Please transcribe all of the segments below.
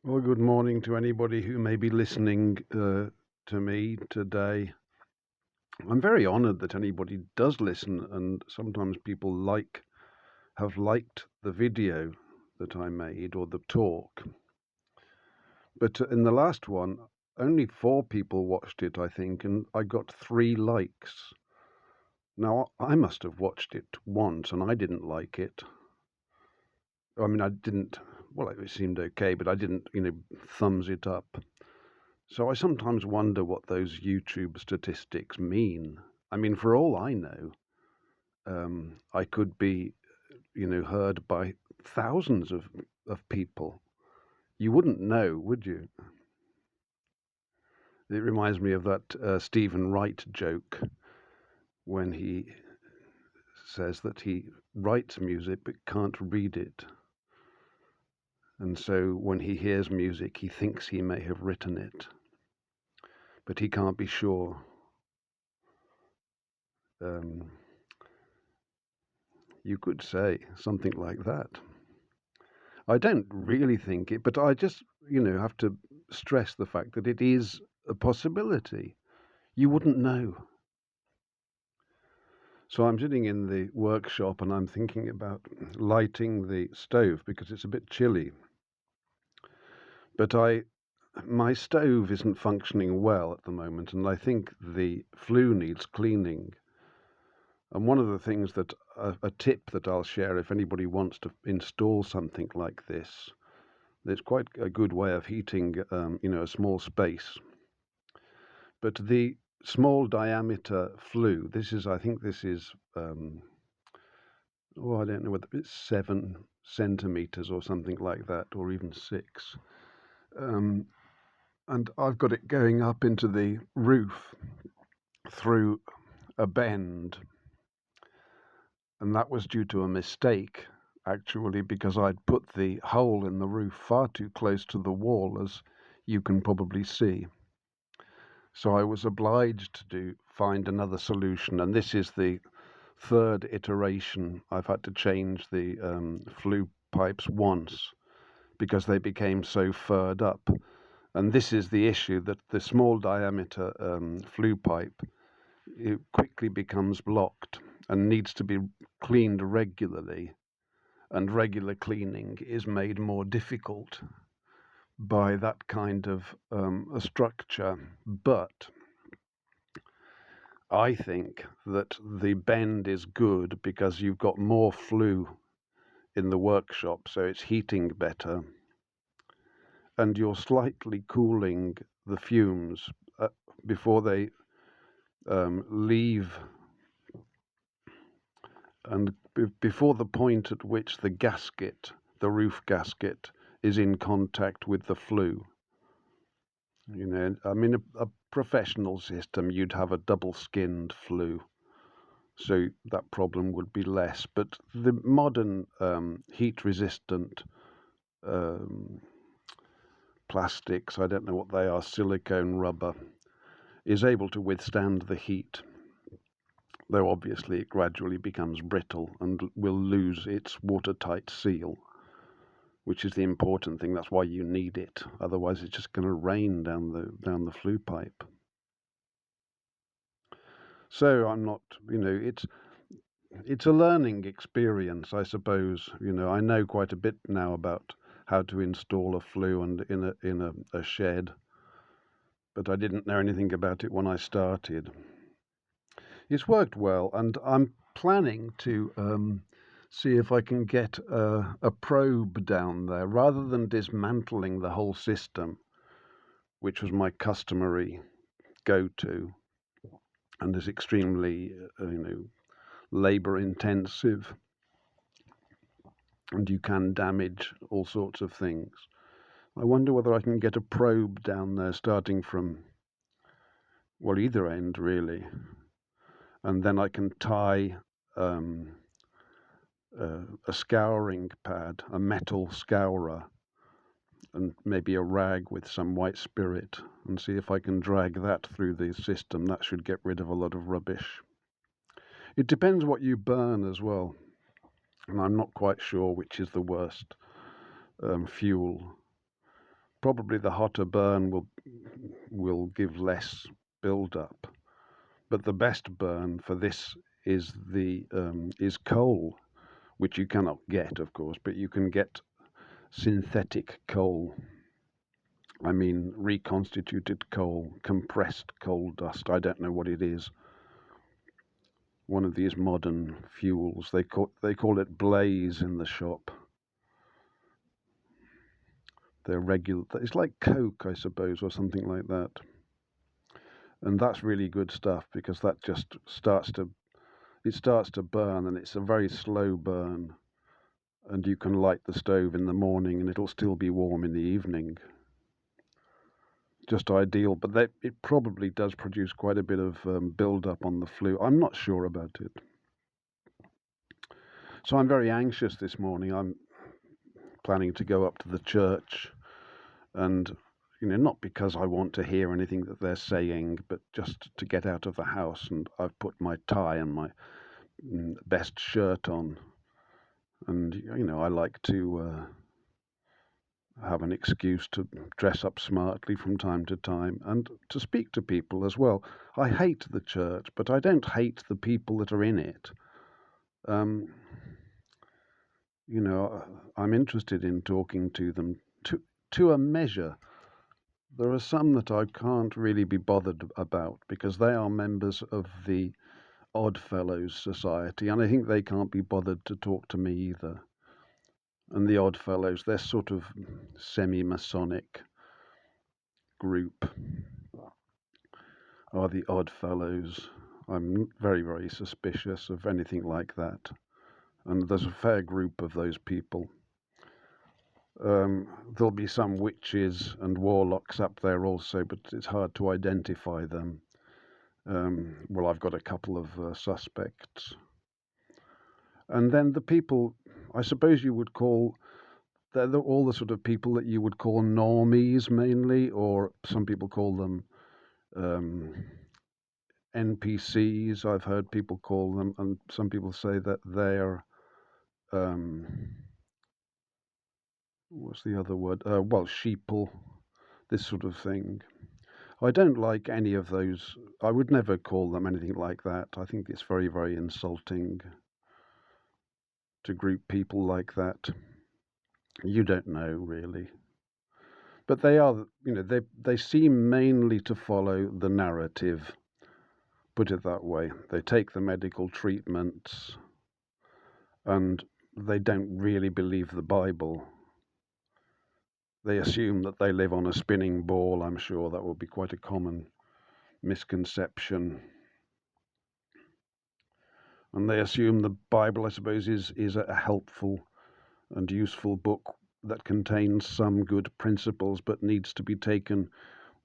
Well, good morning to anybody who may be listening to me today. I'm very honored that anybody does listen, and sometimes people have liked the video that I made or the talk. But in the last one, only 4 people watched it, I think, and I got 3 likes. Now, I must have watched it once and I didn't like it. I mean, I didn't, well, it seemed okay, but I didn't, thumbs it up. So I sometimes wonder what those YouTube statistics mean. I mean, for all I know, I could be, heard by thousands of people. You wouldn't know, would you? It reminds me of that Stephen Wright joke when he says that he writes music but can't read it. And so when he hears music, he thinks he may have written it, but he can't be sure. Um, you could say something like that. I don't really think it, but I just, have to stress the fact that it is a possibility. You wouldn't know. So I'm sitting in the workshop and I'm thinking about lighting the stove because it's a bit chilly. But my stove isn't functioning well at the moment, and I think the flue needs cleaning. And one of the things that a tip that I'll share if anybody wants to install something like this, it's quite a good way of heating, a small space. But the small diameter flue, I think this is, I don't know whether it's 7 centimeters or something like that, or even 6. Um, and I've got it going up into the roof through a bend. And that was due to a mistake, actually, because I'd put the hole in the roof far too close to the wall, as you can probably see. So I was obliged to find another solution, and this is the third iteration. I've had to change the flue pipes once because they became so furred up. And this is the issue, that the small diameter flue pipe, it quickly becomes blocked and needs to be cleaned regularly. And regular cleaning is made more difficult by that kind of a structure. But I think that the bend is good because you've got more flue in the workshop, so it's heating better, and you're slightly cooling the fumes before they leave, and before the point at which the roof gasket, is in contact with the flue. I mean, a professional system, you'd have a double-skinned flue, so that problem would be less. But the modern heat-resistant um, plastics, I don't know what they are, silicone rubber, is able to withstand the heat, though obviously it gradually becomes brittle and will lose its watertight seal, which is the important thing. That's why you need it. Otherwise, it's just going to rain down the flue pipe. So I'm not, it's a learning experience, I suppose. I know quite a bit now about how to install a flue and in a shed, but I didn't know anything about it when I started. It's worked well, and I'm planning to see if I can get a probe down there rather than dismantling the whole system, which was my customary go-to and is extremely, labor intensive, and you can damage all sorts of things. I wonder whether I can get a probe down there starting from, well, either end really, and then I can tie a scouring pad, a metal scourer, and maybe a rag with some white spirit, and see if I can drag that through the system. That should get rid of a lot of rubbish. It depends what you burn as well, and I'm not quite sure which is the worst fuel. probably the hotter burn will give less build up. But the best burn for this is is coal, which you cannot get, of course, but you can get synthetic coal. I mean, reconstituted coal, compressed coal dust. I don't know what it is. One of these modern fuels. They call it blaze in the shop. They're regular. It's like Coke, I suppose, or something like that. And that's really good stuff because that just starts to burn, and it's a very slow burn. And you can light the stove in the morning, and it'll still be warm in the evening. Just ideal, but it probably does produce quite a bit of build up on the flue. I'm not sure about it. So I'm very anxious this morning. I'm planning to go up to the church, and not because I want to hear anything that they're saying, but just to get out of the house. And I've put my tie and my best shirt on, and I like to have an excuse to dress up smartly from time to time and to speak to people as well. I hate the church, but I don't hate the people that are in it. I'm interested in talking to them to a measure. There are some that I can't really be bothered about because they are members of the Odd Fellows Society, and I think they can't be bothered to talk to me either. And the Odd Fellows, they're sort of semi-Masonic group, are the Odd Fellows. I'm very, very suspicious of anything like that. And there's a fair group of those people. There'll be some witches and warlocks up there also, but it's hard to identify them. Well, I've got a couple of suspects. And then the people, I suppose you would call, they're all the sort of people that you would call normies mainly, or some people call them NPCs. I've heard people call them, and some people say that they're, what's the other word? Well, sheeple, this sort of thing. I don't like any of those. I would never call them anything like that. I think it's very, very insulting to group people like that. You don't know, really. But they are, they seem mainly to follow the narrative, put it that way. They take the medical treatments and they don't really believe the Bible. They assume that they live on a spinning ball. I'm sure that would be quite a common misconception. And they assume the Bible, I suppose, is a helpful and useful book that contains some good principles but needs to be taken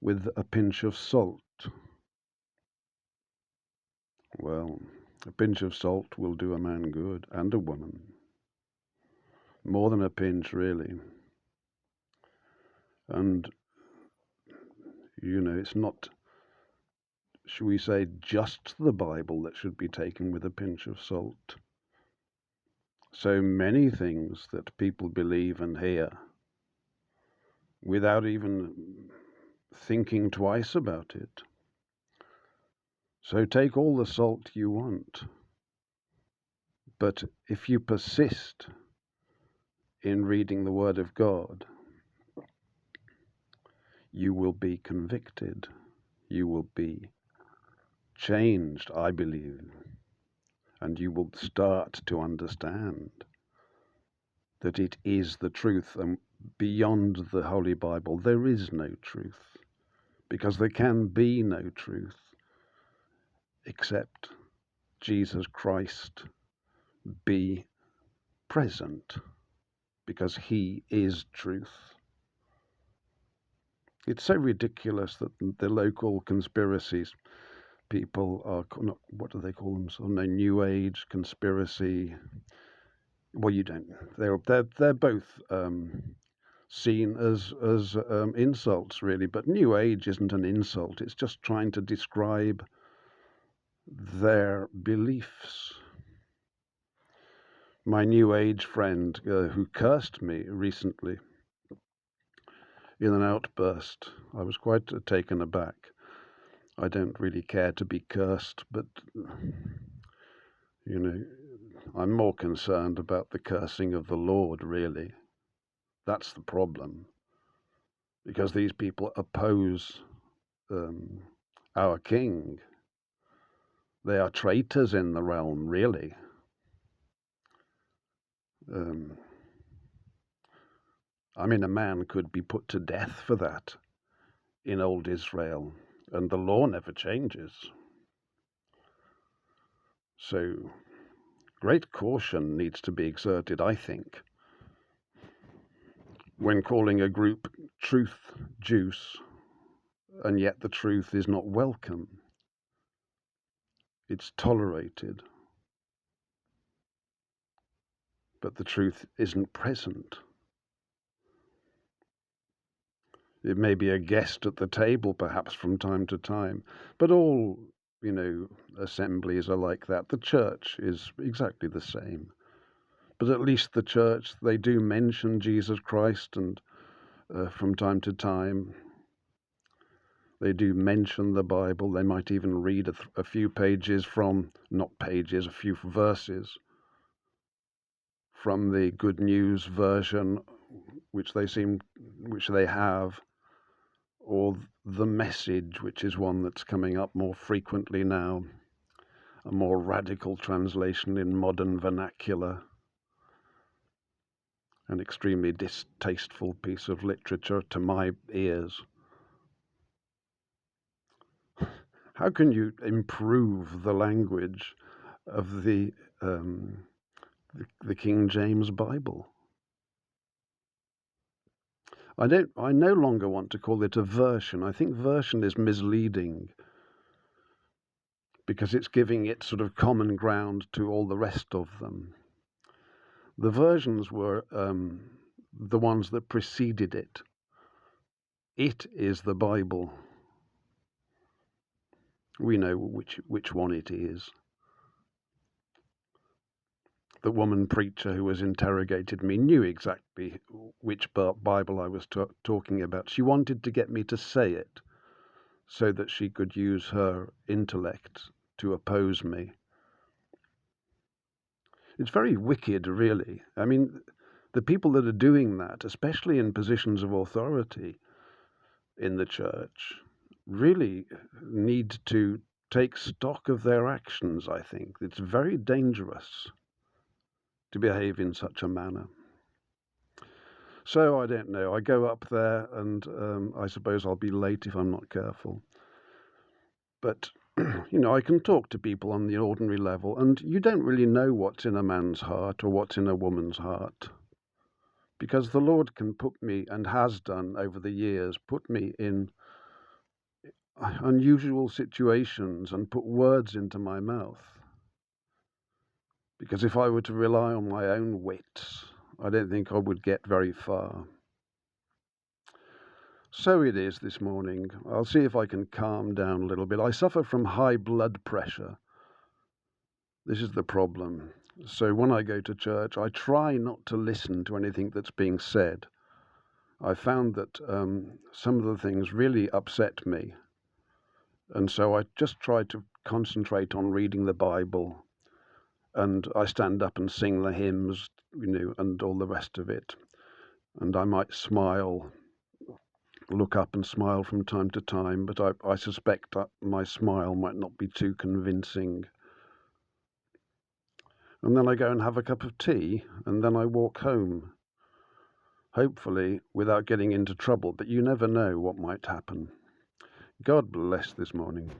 with a pinch of salt. Well, a pinch of salt will do a man good, and a woman. More than a pinch, really. And, it's not, should we say, just the Bible that should be taken with a pinch of salt. So many things that people believe and hear without even thinking twice about it. So take all the salt you want. But if you persist in reading the Word of God, you will be convicted. You will be changed, I believe. And you will start to understand that it is the truth, and beyond the Holy Bible there is no truth, because there can be no truth except Jesus Christ be present, because he is truth. It's so ridiculous that the local conspiracies people are, what do they call them? So no, New Age conspiracy. Well, you don't. They're both seen as insults, really. But New Age isn't an insult. It's just trying to describe their beliefs. My New Age friend, who cursed me recently, in an outburst. I was quite taken aback. I don't really care to be cursed, but, I'm more concerned about the cursing of the Lord, really. That's the problem. Because these people oppose our king. They are traitors in the realm, really. A man could be put to death for that in old Israel, and the law never changes. So great caution needs to be exerted, I think, when calling a group truth juice, and yet the truth is not welcome. It's tolerated, but the truth isn't present. It may be a guest at the table, perhaps, from time to time, but all, assemblies are like that. The church is exactly the same. But at least the church, they do mention Jesus Christ, and from time to time, they do mention the Bible. They might even read a few pages from, not pages, a few verses from the Good News version, which they have, or the Message, which is one that's coming up more frequently now, a more radical translation in modern vernacular, an extremely distasteful piece of literature to my ears. How can you improve the language of the King James Bible? I no longer want to call it a version. I think version is misleading because it's giving it sort of common ground to all the rest of them. The versions were the ones that preceded it. It is the Bible. We know which one it is. The woman preacher who was interrogated me knew exactly which Bible I was talking about. She wanted to get me to say it so that she could use her intellect to oppose me. It's very wicked, really. The people that are doing that, especially in positions of authority in the church, really need to take stock of their actions, I think. It's very dangerous to behave in such a manner. So I don't know. I go up there and I suppose I'll be late if I'm not careful. But, I can talk to people on the ordinary level, and you don't really know what's in a man's heart or what's in a woman's heart. Because the Lord can put me, and has done over the years, put me in unusual situations and put words into my mouth. Because if I were to rely on my own wits, I don't think I would get very far. So it is this morning. I'll see if I can calm down a little bit. I suffer from high blood pressure. This is the problem. So when I go to church, I try not to listen to anything that's being said. I found that some of the things really upset me. And so I just try to concentrate on reading the Bible. And I stand up and sing the hymns, and all the rest of it. And I might smile, look up and smile from time to time, but I suspect that my smile might not be too convincing. And then I go and have a cup of tea, and then I walk home, hopefully without getting into trouble, but you never know what might happen. God bless this morning.